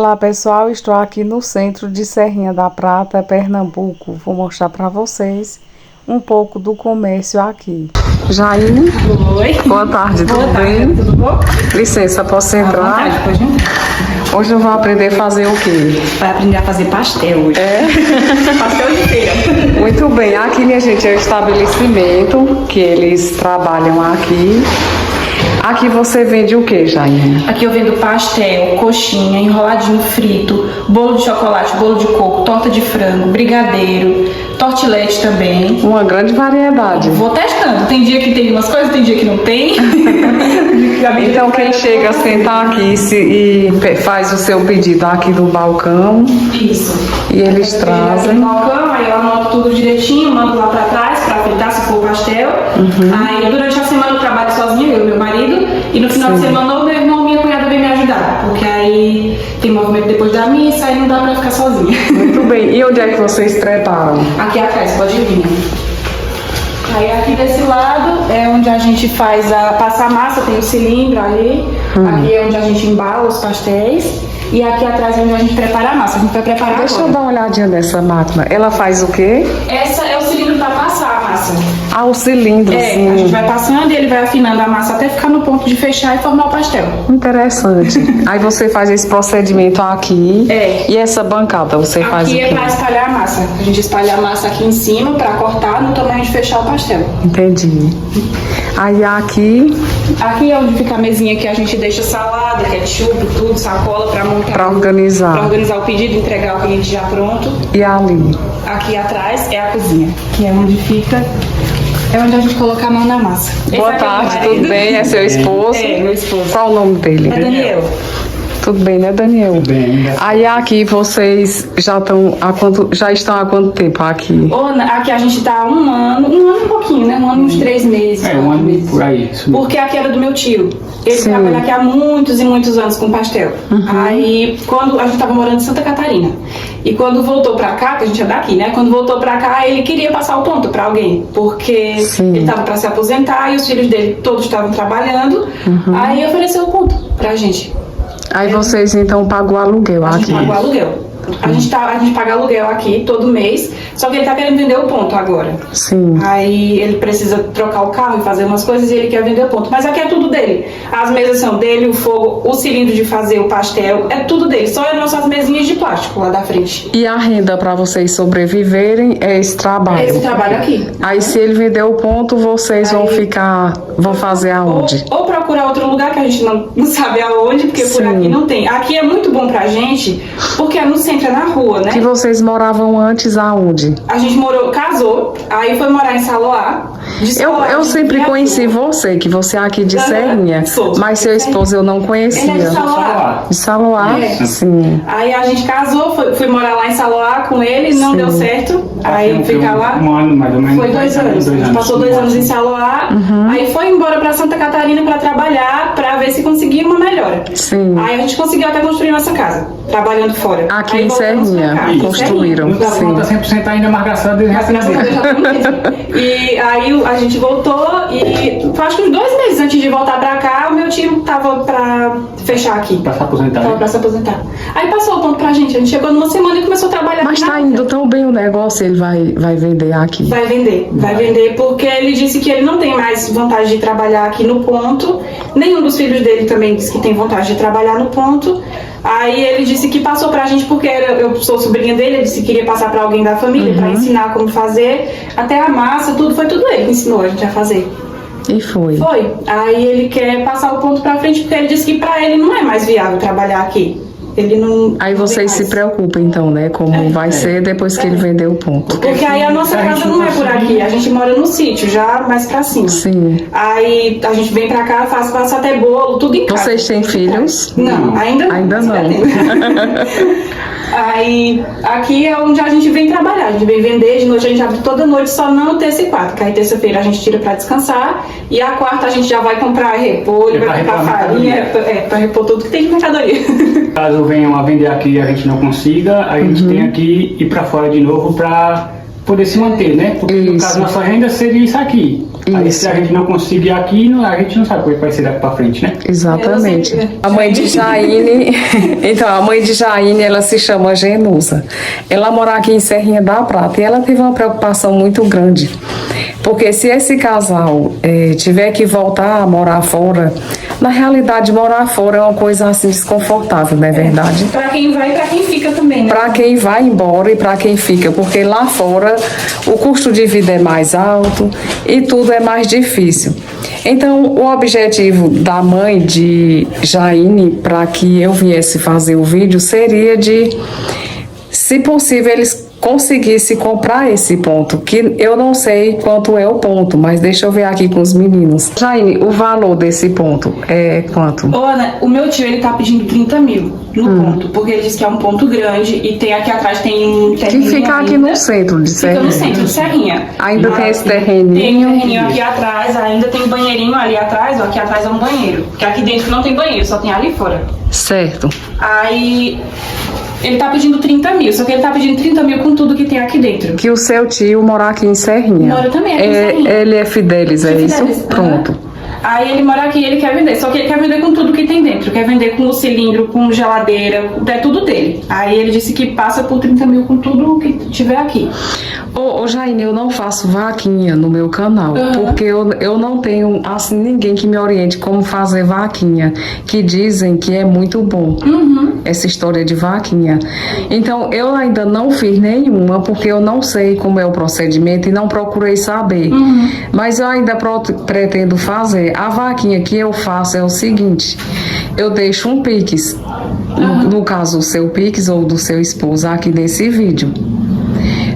Olá pessoal, estou aqui no centro de Serrinha da Prata, Pernambuco. Vou mostrar para vocês um pouco do comércio aqui. Jaine? Oi. Boa tarde, tudo bem? Tudo bom? Licença, posso entrar? À vontade, pode entrar. Hoje eu vou aprender a fazer o quê? Vai aprender a fazer pastel hoje. É? Pastel de feira. Muito bem, aqui minha gente é o estabelecimento que eles trabalham aqui. Aqui você vende o que, Jaine? Aqui eu vendo pastel, coxinha, enroladinho frito, bolo de chocolate, bolo de coco, torta de frango, brigadeiro, tortilete também. Uma grande variedade. Vou testando. Tem dia que tem umas coisas, tem dia que não tem. Então quem chega, senta aqui e faz o seu pedido aqui do balcão. Isso. E eles trazem. No balcão, aí eu anoto tudo direitinho, mando lá pra trás pra fritar se for o pastel. Aí durante a semana eu trabalho sozinha, eu e meu marido. E no final de semana ou meu irmão ou minha cunhada vem me ajudar. Porque aí tem movimento depois da missa, aí não dá pra ficar sozinha. Muito bem. E onde é que vocês preparam? Aqui atrás, pode vir. Aí aqui desse lado é onde a gente faz passa a massa, tem o cilindro ali. Aqui é onde a gente embala os pastéis. E aqui atrás é onde a gente prepara a massa. A gente vai preparar Deixa eu agora. dar uma olhadinha nessa máquina. Ela faz o quê? Essa é o cilindro para passar a massa. Ah, o cilindro, A gente sim. vai passando e ele vai afinando a massa até ficar no ponto de fechar e formar o pastel. Interessante. Aí você faz esse procedimento aqui. É. E essa bancada você faz o Aqui quê? é para espalhar a massa. A gente espalha a massa aqui em cima para cortar no tamanho de fechar o pastel. Entendi. Aí aqui, Aqui é onde fica a mesinha que a gente deixa salada, ketchup, tudo, sacola para montar. para organizar. Para organizar o pedido, entregar o cliente já pronto. E ali? Aqui atrás é a cozinha, que é onde fica. É onde a gente coloca a mão na massa. Boa Esse aqui é tarde, meu marido. tudo bem? É seu esposo? É, meu esposo. Qual o nome dele? É Daniel. Tudo bem, né, Daniel? Bem, Aí aqui vocês já estão há quanto tempo aqui? Aqui a gente tá há um ano e um pouquinho, né? Um ano e uns 3 meses. um 4 ano meses. por aí. Isso. Porque aqui era do meu tio. Ele Sim. trabalha aqui há muitos e muitos anos com pastel. Aí, quando a gente tava morando em Santa Catarina. E quando voltou pra cá, que a gente é daqui, né? Quando voltou pra cá, ele queria passar o ponto pra alguém. Porque Sim. ele tava pra se aposentar e os filhos dele todos estavam trabalhando. Aí ofereceu o ponto pra gente. Aí vocês então pagam o aluguel A gente aqui? paga o aluguel. A gente paga aluguel aqui todo mês, só que ele tá querendo vender o ponto agora. Sim. Aí ele precisa trocar o carro e fazer umas coisas e ele quer vender o ponto. Mas aqui é tudo dele. As mesas são dele, o fogo, o cilindro de fazer o pastel, é tudo dele. Só as nossas mesinhas de plástico lá da frente. E a renda para vocês sobreviverem é esse trabalho? É esse trabalho aqui. Aí se ele vender o ponto, vocês vão fazer aonde? Ou procurar outro lugar que a gente não sabe aonde, porque por Sim. aqui não tem. Aqui é muito bom pra gente, porque é no centro, é na rua, né? Que vocês moravam antes aonde? A gente casou, aí foi morar em Saloá. De Eu Saloá, sempre de conheci você, que você é aqui de Serrinha, Sou. mas seu esposo eu não Ele é conhecia. de Saloá. De Saloá? É. Sim. Aí a gente casou, fui morar lá em Saloá com ele, não Sim. deu certo. Aí ficar lá. Um ano mais ou menos. Foi 2 anos. A gente passou 2 anos em Saloá. Aí foi embora pra Santa Catarina pra trabalhar, pra ver se conseguia uma melhora. Sim. Aí a gente conseguiu até construir nossa casa, trabalhando fora. Aqui Aí em voltamos pra Serrinha, cá, em construíram. Serrinha. Sim. Não tá 100% ainda, mas graças a Deus já Graças a Deus já tá mesmo. E aí a gente voltou e acho que uns 2 meses antes de voltar pra cá, o meu tio tava pra fechar aqui. Pra se aposentar. Tava pra se aposentar. Aí passou o ponto pra gente. A gente chegou numa semana e começou a trabalhar. Mas tá indo tão bem o negócio, ele vai vender aqui. Vai vender porque ele disse que ele não tem mais vontade de trabalhar aqui no ponto. Nenhum dos filhos dele também disse que tem vontade de trabalhar no ponto. Aí ele disse que passou pra gente porque eu sou sobrinha dele, ele disse que queria passar pra alguém da família pra ensinar como fazer. Até a massa, foi tudo ele que ensinou a gente a fazer. E foi. Foi. Aí ele quer passar o ponto pra frente porque ele disse que pra ele não é mais viável trabalhar aqui. Ele não. Aí não vocês vê se mais. preocupam então, né? Como vai ser depois que ele vender o ponto. Porque aí a nossa casa não é por aqui, a gente mora no sítio, já mais pra cima. Sim. Aí a gente vem pra cá, faço até bolo, tudo em casa. Vocês têm filhos? Não, ainda não. Ainda não. Aí aqui é onde a gente vem trabalhar, a gente vem vender, de noite a gente abre toda noite, só não terça e quarta, que aí terça-feira a gente tira pra descansar, e a quarta a gente já vai comprar repolho, vai comprar farinha, pra repor tudo que tem de mercadoria. Caso venham a vender aqui e a gente não consiga, a gente tem aqui ir pra fora de novo pra poder se manter, né? Porque no Isso. caso, nossa renda seria isso aqui. Aí Isso. se a gente não conseguir aqui, a gente não sabe como é que vai ser daqui pra frente, né? Exatamente. Eu sei. A mãe de Jaine, então, a mãe de Jaine, ela se chama Genusa. Ela mora aqui em Serrinha da Prata e ela teve uma preocupação muito grande. Porque se esse casal tiver que voltar a morar fora, na realidade, morar fora é uma coisa assim desconfortável, não é verdade? Pra quem vai e pra quem fica também, né? Para quem vai embora e para quem fica, porque lá fora o custo de vida é mais alto e tudo é mais difícil. Então, o objetivo da mãe de Jaine para que eu viesse fazer o vídeo seria de, se possível, eles conseguissem comprar esse ponto, que eu não sei quanto é o ponto, mas deixa eu ver aqui com os meninos. Jaine, o valor desse ponto é quanto? Ô, Ana, o meu tio, ele tá pedindo 30 mil no ponto, porque ele disse que é um ponto grande e tem aqui atrás tem um Que terreninho fica aqui ainda. no centro de Fica no Serrinha. centro de Serrinha. Ainda tem esse Tem um terreninho. terreninho aqui atrás, ainda tem um banheirinho ali atrás, ó, aqui atrás é um banheiro. Porque aqui dentro não tem banheiro, só tem ali fora. Certo. Aí ele tá pedindo 30 mil, só que ele tá pedindo 30 mil com tudo que tem aqui dentro. Que o seu tio mora aqui em Serrinha. Mora também aqui em Serrinha. Ele é Fidelis, é isso? Fidelis, Pronto. aham. Aí ele mora aqui e ele quer vender, só que ele quer vender com tudo que tem dentro. Quer vender com o cilindro, com geladeira, é tudo dele. Aí ele disse que passa por 30 mil com tudo que tiver aqui. Ô Jaine, eu não faço vaquinha no meu canal, porque eu não tenho, assim, ninguém que me oriente como fazer vaquinha, que dizem que é muito bom essa história de vaquinha. Então, eu ainda não fiz nenhuma, porque eu não sei como é o procedimento e não procurei saber. Mas eu ainda pretendo fazer. A vaquinha que eu faço é o seguinte, eu deixo um Pix, no caso o seu Pix ou do seu esposo aqui nesse vídeo.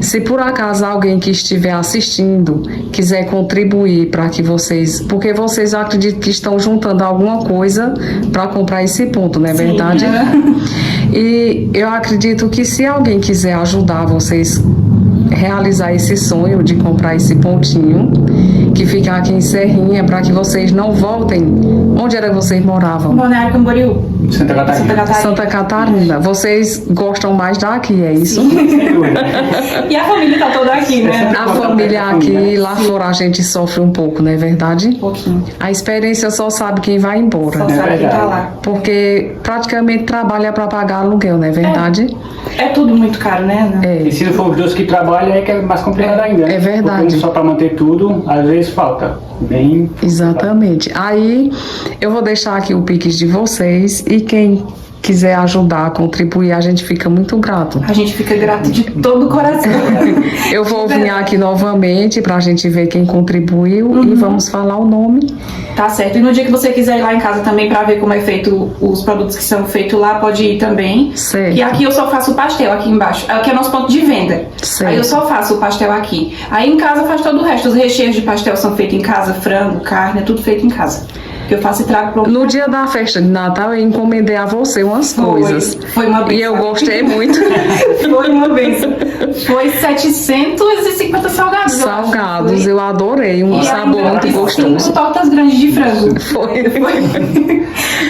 Se por acaso alguém que estiver assistindo quiser contribuir para que vocês, porque vocês acreditam que estão juntando alguma coisa para comprar esse ponto, não é verdade? E eu acredito que se alguém quiser ajudar vocês realizar esse sonho de comprar esse pontinho que fica aqui em Serrinha, para que vocês não voltem onde era que vocês moravam. Balneário Camboriú. Santa Catarina. Santa Catarina. Santa Catarina. Vocês gostam mais daqui, é isso? E a família tá toda aqui, né? A família aqui, lá fora a gente sofre um pouco, não é verdade? Um pouquinho. A experiência só sabe quem vai embora. Só sabe quem tá lá. Porque praticamente trabalha para pagar aluguel, não é verdade? É tudo muito caro, né, Ana? É. E se não for os dois que trabalham, é que é mais complicado ainda. né? É verdade. Porque só para manter tudo, às vezes falta. Bem. Exatamente. Aí eu vou deixar aqui o Pix de vocês e quem quiser ajudar, contribuir, a gente fica muito grato. A gente fica grato de todo o coração. Eu vou vir aqui novamente para a gente ver quem contribuiu e vamos falar o nome. Tá certo. E no dia que você quiser ir lá em casa também pra ver como é feito os produtos que são feitos lá, pode ir também. Certo. E aqui eu só faço o pastel aqui embaixo. Aqui é nosso ponto de venda. Certo. Aí eu só faço o pastel aqui. Aí em casa faz todo o resto. Os recheios de pastel são feitos em casa, frango, carne, é tudo feito em casa. Que eu faço e trago pro... No dia da festa de Natal, eu encomendei a você umas coisas. Foi uma benção. E eu gostei muito. Foi uma benção. Foi 750 salgados. eu acho. Salgados, eu adorei. Um E sabor ainda muito cinco gostoso. tortas grandes de frango.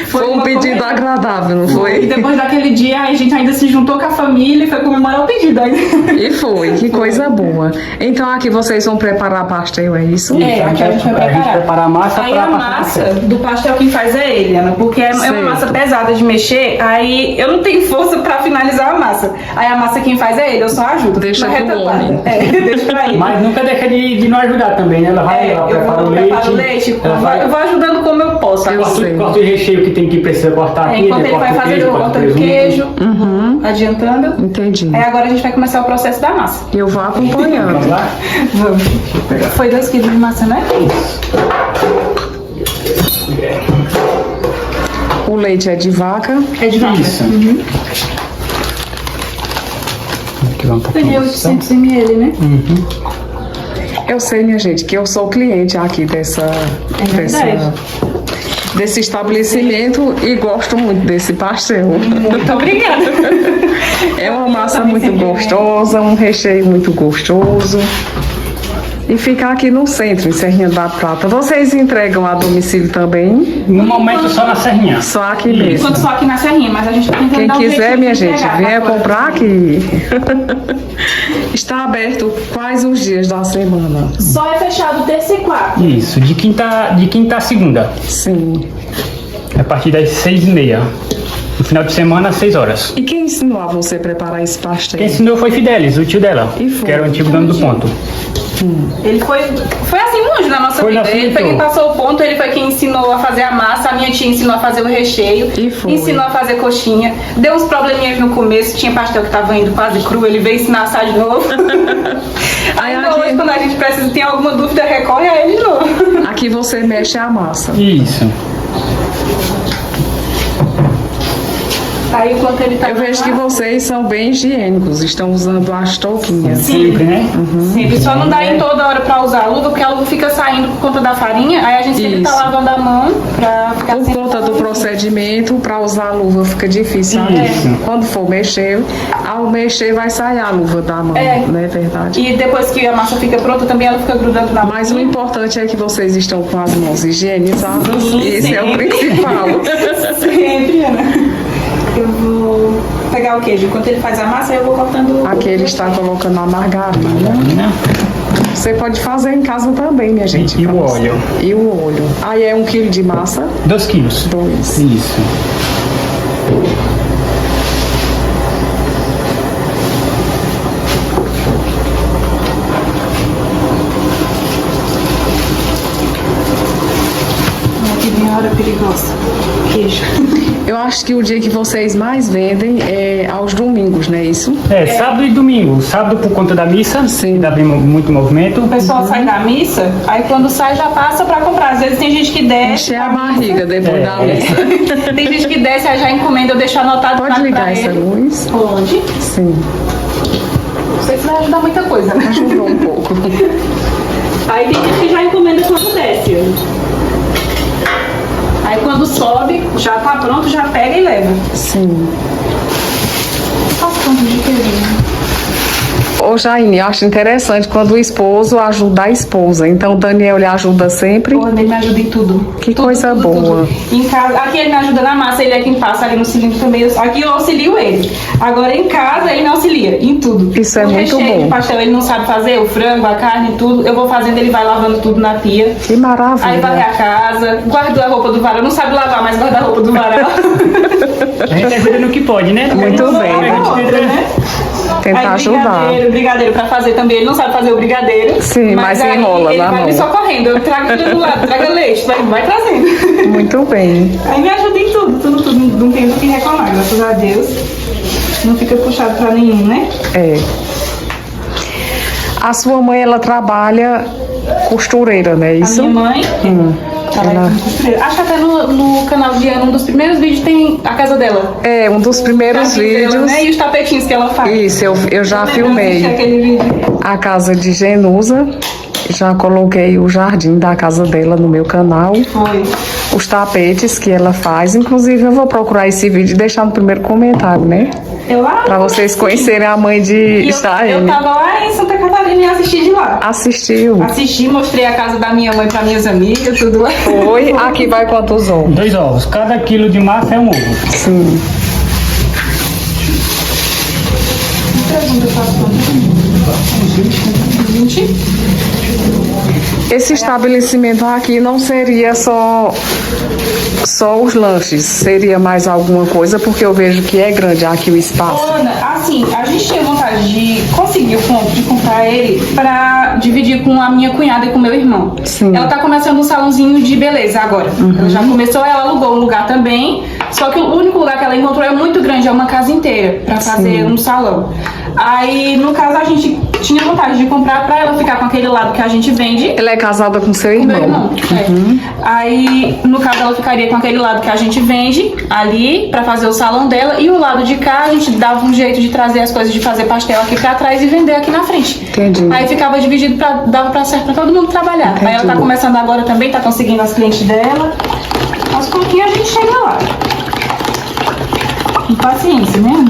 Foi um uma pedido correria. agradável, não E foi? depois daquele dia a gente ainda se juntou com a família e foi comemorar o pedido ainda. E foi, que coisa boa. Então aqui vocês vão preparar pastel, é isso? É, aqui a gente vai A gente preparar. prepara a massa Aí pra a passar massa do pastel quem faz é ele, Ana, porque é Certo. uma massa pesada de mexer, aí eu não tenho força pra finalizar a massa. Aí a massa quem faz é ele, eu só ajudo. Deixa Na pro retaguarda. homem. Deixa pra ele. Mas nunca deixa de não ajudar também, né? Ela vai, ela eu prepara o vou leite. preparar o leite, Ela eu vou ajudando como eu posso. Eu Agora, sei. corta o recheio que tem que precisa cortar aqui. enquanto né? ele vai Corta o fazendo, queijo, eu corta o cortando o presunto. queijo, adiantando. Entendi. Aí agora a gente vai começar o processo da massa. Eu vou acompanhando. Vamos lá? Vamos. Foi 2 quilos de massa, né? O leite é de vaca. É de vaca. Isso. Aqui vai um pouquinho. Ganhei 800 ml, né? Eu sei, minha gente, que eu sou cliente aqui verdade. desse estabelecimento e gosto muito desse pastel. Muito obrigada. É uma massa também muito sempre gostosa, um recheio muito gostoso. E fica aqui no centro, em Serrinha da Prata. Vocês entregam a domicílio também? No momento só na Serrinha. Só aqui mesmo. Enquanto só aqui na Serrinha, mas a gente tá tentando Quem dar um quiser, jeitinho minha de gente, entregar, venha tá? comprar aqui. Está aberto quais os dias da semana? Só é fechado terça e quarta. Isso, de quinta a segunda. Sim. A partir das 6h30. No final de semana, às 6 horas. E quem ensinou a você preparar esse pastel? Quem ensinou foi Fidelis, o tio dela, E foi? que era o antigo dono do ponto. Ele foi assim longe na nossa Foi vida. assim, Ele foi quem então. passou o ponto, ele foi quem ensinou a fazer a massa, a minha tia ensinou a fazer o recheio, E foi. ensinou a fazer coxinha. Deu uns probleminhas no começo, tinha pastel que tava indo quase cru, ele veio ensinar a assar de novo. Ainda aqui- hoje, quando a gente precisa, tem alguma dúvida, recorre a ele de novo. Aqui você mexe a massa. Isso. Aí enquanto ele tá Eu vejo que vocês são bem higiênicos, estão usando as touquinhas. Sempre, né? Sempre. Só não dá em toda hora pra usar a luva, porque a luva fica saindo por conta da farinha, aí a gente sempre tá Isso. lavando a mão pra ficar Por sempre conta do lavando. procedimento, para usar a luva fica difícil. Né? Isso. Quando for mexer, ao mexer vai sair a luva da mão, É. não é verdade? E depois que a massa fica pronta, também ela fica grudando na mão. Mas o importante é que vocês estão com as mãos higienizadas. Sim, Esse é o sempre. principal. Sempre, Ana. Eu vou pegar o queijo. Enquanto ele faz a massa, eu vou cortando. Aqui ele está colocando a margarina. Você pode fazer em casa também, minha gente. E o óleo. E o óleo. Aí é 1 quilo de massa, 2 quilos. 2. Isso. Aqui vem a hora perigosa. Queijo. Eu acho que o dia que vocês mais vendem é aos domingos, não é isso? Sábado e domingo. Sábado por conta da missa, Sim. que dá bem muito movimento. O pessoal sai da missa, aí quando sai já passa pra comprar. Às vezes tem gente que desce. Encher a barriga depois da É. missa. Tem gente que desce, aí já encomenda, eu deixo anotado Pode pra ligar essa ele. luz? Pode. Sim, Não sei se vai ajudar muita coisa, né? ajudou um pouco. Aí tem gente que já encomenda quando desce. Aí quando sobe, já tá pronto, já pega e leva. Sim. Faço quanto de queijo? Ô Jaine, eu acho interessante quando o esposo ajuda a esposa. Então o Daniel lhe ajuda sempre. Porra, ele me ajuda em tudo. Que Tudo, coisa tudo, boa. tudo. Em casa, aqui ele me ajuda na massa, ele é quem passa ali no cilindro também. Aqui eu auxilio ele. Agora em casa ele me auxilia em tudo. Isso é O muito recheio bom. de pastel ele não sabe fazer, o frango, a carne, tudo. Eu vou fazendo, ele vai lavando tudo na pia. Que Aí varre maravilha. a casa, guarda a roupa do varal. Não sabe lavar, mas guarda a roupa do varal. A gente ajuda no que pode, né? Muito Não bem, a né? gente Outra, tenta- né? Tentar Aí, ajudar. brigadeiro pra fazer também. Ele não sabe fazer o brigadeiro. Sim, mas aí enrola ele na vai mão. vir só correndo. Eu trago ele do lado, traga leite, vai trazendo. Muito bem. Aí me ajuda em tudo. Não tem do que reclamar, graças a Deus. Não fica puxado pra nenhum, né? É. A sua mãe, ela trabalha costureira, não é A isso? minha mãe trabalha ela- como costureira. Acho que até no canal de Ana, um dos primeiros vídeos tem a casa dela. É, um dos primeiros Jardim dela, vídeos. né? E os tapetinhos que ela faz. Isso, eu já Lembra de filmei assistir aquele vídeo? a casa de Genusa. Já coloquei o jardim da casa dela no meu canal. Foi. Os tapetes que ela faz. Inclusive, eu vou procurar esse vídeo e deixar no primeiro comentário, né? Pra vocês conhecerem a mãe de E eu Staine. tava lá em Santa Catarina e assisti de lá. Assistiu. Assisti, mostrei a casa da minha mãe pra minhas amigas, tudo lá. Foi. Aqui vai quantos ovos? 2 ovos. Cada quilo de massa é um ovo. Sim. Pergunta, eu faço quanto? 20? Esse estabelecimento aqui não seria só os lanches, seria mais alguma coisa, porque eu vejo que é grande aqui o espaço. Ana, assim, a gente tinha vontade de conseguir o ponto de comprar ele pra dividir com a minha cunhada e com o meu irmão. Sim. Ela tá começando um salãozinho de beleza agora. Ela já começou, ela alugou um lugar também. Só que o único lugar que ela encontrou é muito grande, é uma casa inteira pra fazer um salão. Aí, no caso, a gente tinha vontade de comprar pra ela ficar com aquele lado que a gente vende. Ela é casada com seu Meu irmão. irmão. É. Aí, no caso, ela ficaria com aquele lado que a gente vende ali pra fazer o salão dela. E o lado de cá, a gente dava um jeito de trazer as coisas, de fazer pastel aqui pra trás e vender aqui na frente. Entendi. Aí ficava dividido, dava pra certo pra todo mundo trabalhar. Aí ela tá começando agora também, tá conseguindo as clientes dela. Aos pouquinhos a gente chega lá. Com paciência, né?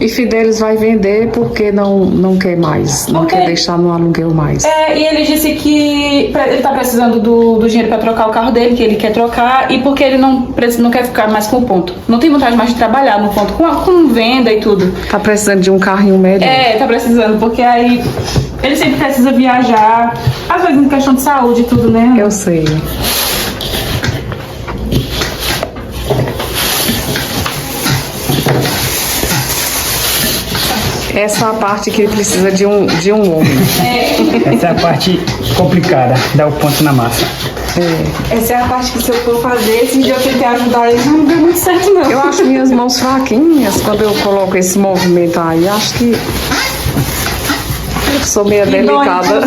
E Fidelis vai vender porque não quer mais, não quer deixar no aluguel mais. E ele disse que ele tá precisando do dinheiro para trocar o carro dele, que ele quer trocar, e porque ele não quer ficar mais com o ponto. Não tem vontade mais de trabalhar no ponto, com venda e tudo. Tá precisando de um carrinho melhor. Tá precisando, porque aí ele sempre precisa viajar, às vezes em questão de saúde e tudo, né? Eu sei. Essa é a parte que ele precisa de um homem. Essa é a parte complicada, dar o ponto na massa. Essa é a parte que se eu for fazer, esse dia eu tentei ajudar ele, não deu muito certo não. Eu acho minhas mãos fraquinhas quando eu coloco esse movimento aí. Acho que sou meio delicada.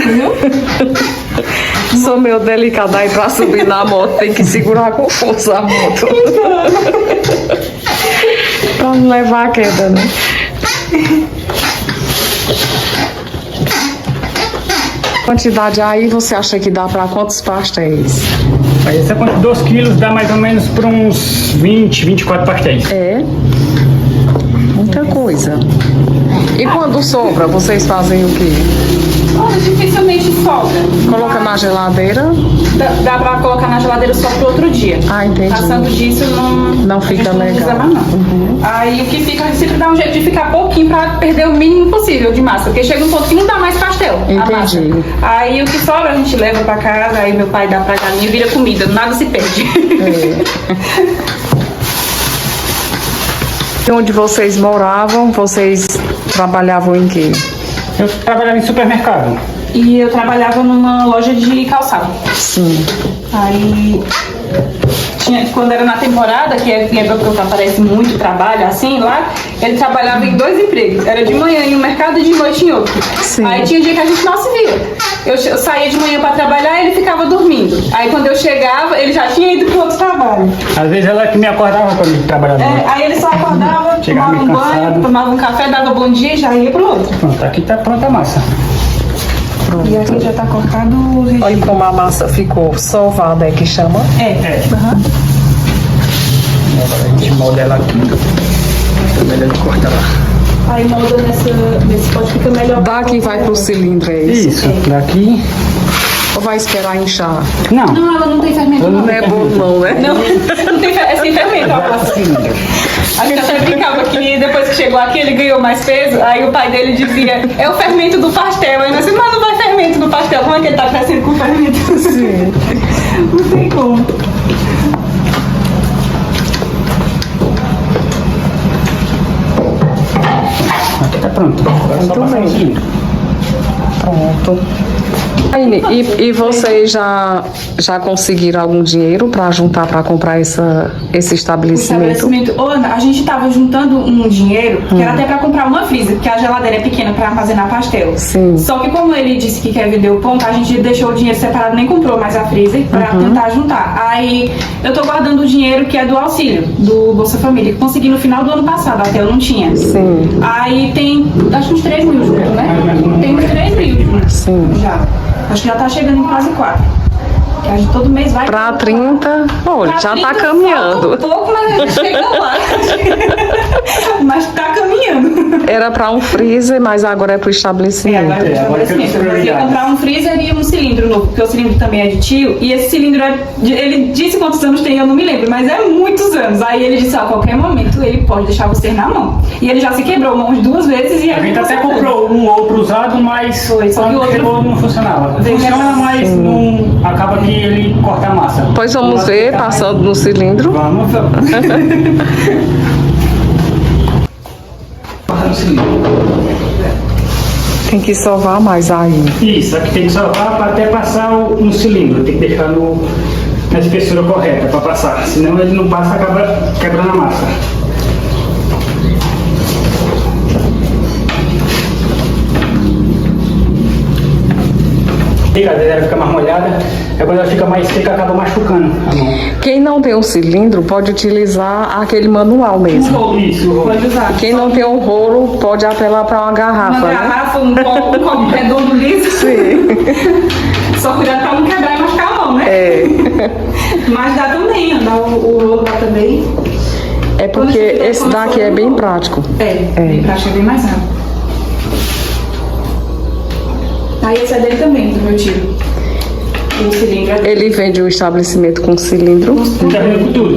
Sou meio delicada aí pra subir na moto, tem que segurar com força a moto. Pra não levar a queda, né? Quantidade aí você acha que dá para quantos pastéis? Essa quantidade de 2 quilos dá mais ou menos para uns 20, 24 pastéis. Muita coisa. E quando sobra, vocês fazem o quê? Dificilmente sobra. Coloca na geladeira? Dá pra colocar na geladeira só pro outro dia. Entendi. Passando disso, não fica legal. Não usa mais, não. Aí o que fica, a gente sempre dá um jeito de ficar pouquinho pra perder o mínimo possível de massa. Porque chega um ponto que não dá mais pastel. Entendi. Aí o que sobra a gente leva pra casa, aí meu pai dá pra galinha e vira comida. Nada se perde. E onde vocês moravam, vocês trabalhavam em quê? Eu trabalhava em supermercado. E eu trabalhava numa loja de calçado. Sim. Aí, quando era na temporada, que lembra que aparece muito trabalho assim lá, ele trabalhava em 2 empregos. Era de manhã em um mercado e de noite em outro. Sim. Aí tinha dia que a gente não se via. Eu saía de manhã pra trabalhar e ele ficava dormindo. Aí quando eu chegava, ele já tinha ido pro outro trabalho. Às vezes ela que me acordava quando ele trabalhava. Aí ele só acordava, Chegava tomava um banho, cansado. tomava um café, dava bom dia e já ia pro outro. Pronto, aqui tá pronta a massa. Pronto. E aqui já tá cortado o recheio. Olha como a massa ficou sovada, é que chama? Agora a gente molda ela aqui. É melhor de cortar lá. Aí molda nesse pote, fica melhor. Daqui vai pro cilindro, é isso? Isso, daqui. Ou vai esperar inchar? Não. Não, ela não tem fermento. Não é bom não, né? Não tem é sem fermento a massa. A gente até brincava que depois que chegou aqui ele ganhou mais peso, aí o pai dele dizia, é o fermento do pastel. Aí nós disse, mas não vai fermento do pastel, como é que ele tá crescendo com fermento? Sim. Não tem como. Aqui tá pronto. Agora é só passar no cilindro. Pronto. Aline, e vocês já conseguiram algum dinheiro para juntar para comprar esse estabelecimento? Ô, Ana, a gente tava juntando um dinheiro que era até para comprar uma freezer, porque a geladeira é pequena para armazenar pastel. Sim. Só que como ele disse que quer vender o ponto, a gente deixou o dinheiro separado, nem comprou mais a freezer para tentar juntar. Aí eu tô guardando o dinheiro que é do auxílio, do Bolsa Família, que consegui no final do ano passado, até eu não tinha. Sim. Aí tem, acho que uns 3 mil junto, né? Tem uns 3 mil junto. Sim. Já. Acho que já tá chegando em quase 4. Que a gente todo mês vai. Para 30, olha, já 30, tá caminhando. Um pouco, mas a gente chega lá. Mas tá caminhando. Era para um freezer, mas agora é para o estabelecimento. Agora é para o estabelecimento. Eu ia comprar um freezer e um cilindro novo, porque o cilindro também é de tio. E esse cilindro, ele disse quantos anos tem, eu não me lembro, mas é muitos anos. Aí ele disse, a qualquer momento ele pode deixar vocês na mão. E ele já se quebrou mãos 2 vezes e A gente até comprou um outro usado, mas Foi, só que o outro quebrou, não funcionava. Funciona, mas não acaba que ele corta a massa. Pois vamos ver, passando no cilindro. Vamos. Passa no cilindro. Tem que sovar mais aí. Isso, aqui tem que sovar para até passar no cilindro. Tem que deixar na espessura correta para passar. Senão ele não passa, acaba quebrando a massa. A ela fica mais molhada, quando ela fica mais seca, acaba machucando a mão. Quem não tem um cilindro pode utilizar aquele manual mesmo. Isso, pode usar. Quem não tem um rolo pode apelar para uma garrafa. Uma né? garrafa, um copo redondo liso. Sim. Só cuidado pra não quebrar e machucar a mão, né? É. Mas dá também, o rolo dá também. É porque esse daqui é bem prático. Bem prático, é bem mais rápido. Aí esse é dele também, do meu tio. O cilindro é dele. Ele vende um estabelecimento com cilindro. Tá vendo com tudo?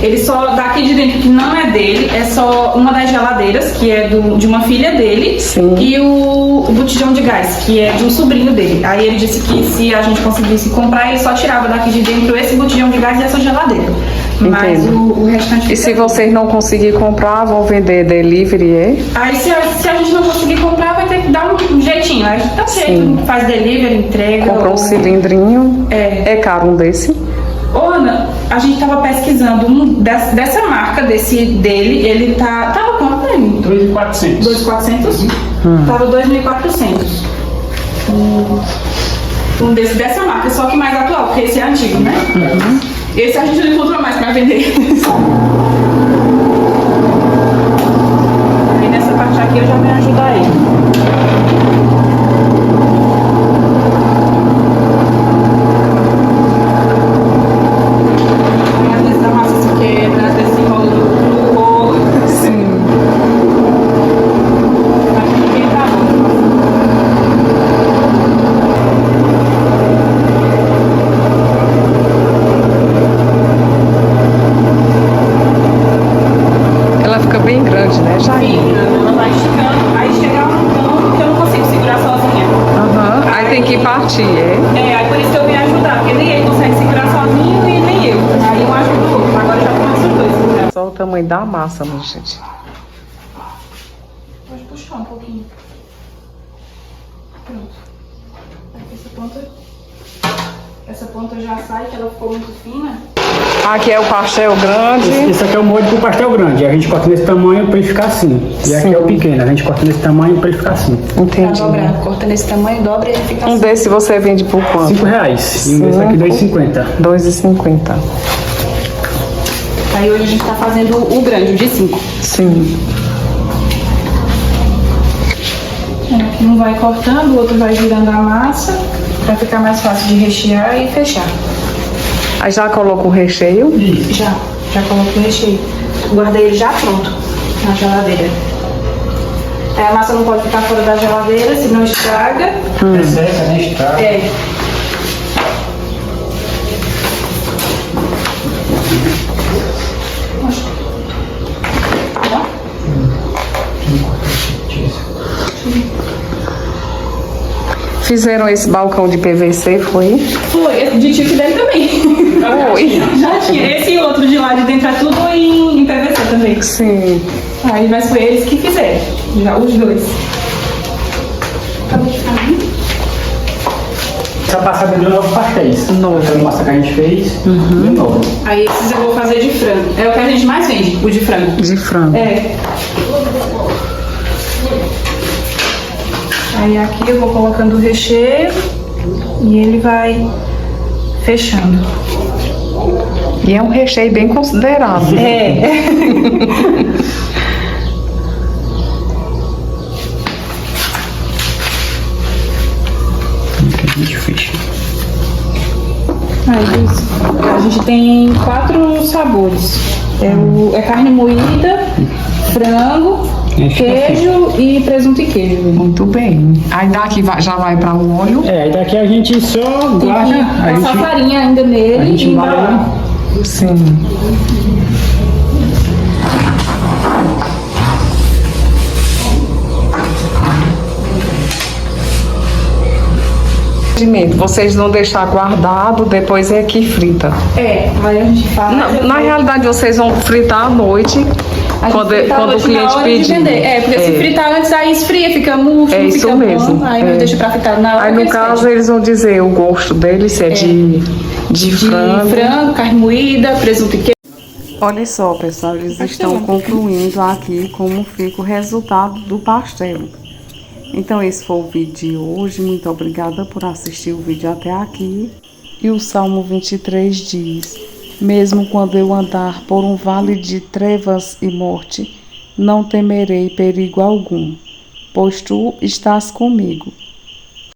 Ele só, daqui de dentro, que não é dele, é só uma das geladeiras, que é de uma filha dele. Sim. E o botijão de gás, que é de um sobrinho dele. Aí ele disse que se a gente conseguisse comprar, ele só tirava daqui de dentro esse botijão de gás e essa geladeira. Mas o restante... E se vocês não conseguirem comprar, vão vender delivery, é? Aí se a gente não conseguir comprar, vai ter que dar um jeitinho. Aí dá jeito, faz delivery, entrega. Compra um cilindrinho. É caro um desse? Ô, Ana, a gente tava pesquisando dessa marca, dele, ele tava quanto, né? 2.400. 2.400? Tava 2.400. Um dessa marca, só que mais atual, porque esse é antigo, né? Esse a gente não encontrou mais pra vender. Aí nessa parte aqui eu já me ajudar ele. Às vezes a massa se quebra, às vezes se enrola no rolo. Sim. Mas ninguém tá bom. Ela fica bem grande, né, Jair? Ela vai esticando, aí chega um ponto que eu não consigo segurar sozinha. Aham. Aí tem que partir, é? Aí por isso que eu vim ajudar, porque nem ele consegue segurar sozinho e nem eu. Aí um ajuda o outro, agora já começa os dois. Né? Só o tamanho da massa, minha gente. Pode puxar um pouquinho. Pronto. Aqui essa ponta já sai, que ela ficou muito fina. Aqui é o pastel grande. Esse aqui é o molde pro pastel grande. A gente corta nesse tamanho pra ele ficar assim. E aqui é o pequeno. A gente corta nesse tamanho pra ele ficar assim. Entendi. Pra dobrar. Corta nesse tamanho, dobra e ele fica Um assim. desse você vende por quanto? R$5. E um desse aqui R$2,50. R$2,50. Aí hoje a gente tá fazendo o grande, o de 5. Sim. Um vai cortando, o outro vai girando a massa, pra ficar mais fácil de rechear e fechar. Aí já coloca o recheio. Já coloquei o recheio. Guardei ele já pronto na geladeira. Aí a massa não pode ficar fora da geladeira, senão estraga. É seca, né? Estraga. É. Fizeram esse balcão de PVC, foi? Foi, esse de tio dele também. Foi. Já tinha. Esse e outro de lá de dentro é tudo em PVC também. Sim. Aí, mas foi eles que fizeram. Já, os dois. Acabou de ficar bem. Essa passada de novos pastéis. Essa massa que a gente fez, de novo. Aí esses eu vou fazer de frango. É o que a gente mais vende, o de frango. De frango. É. Aí aqui eu vou colocando o recheio e ele vai fechando. E é um recheio bem considerável. É. A gente fecha. Aí a gente tem 4 sabores. É carne moída, frango, queijo e presunto e queijo. Muito bem. Aí daqui já vai para o óleo. Aí daqui a gente só guarda. E passar farinha ainda nele a gente e vai embalar. Sim. Vocês vão deixar guardado, depois é que frita. É, aí a gente faz. Na realidade, vocês vão fritar à noite, quando o cliente pedir. Porque se fritar antes, aí esfria, fica murcho, É não isso fica mesmo. bom. Aí deixa pra fritar na hora. Aí que no eles caso pedem. eles vão dizer o gosto deles, se é de frango. Carne moída, presunto e queijo. Olha só, pessoal, eles estão concluindo aqui como fica o resultado do pastel. Então esse foi o vídeo de hoje. Muito obrigada por assistir o vídeo até aqui. E o Salmo 23 diz: mesmo quando eu andar por um vale de trevas e morte, não temerei perigo algum, pois tu estás comigo.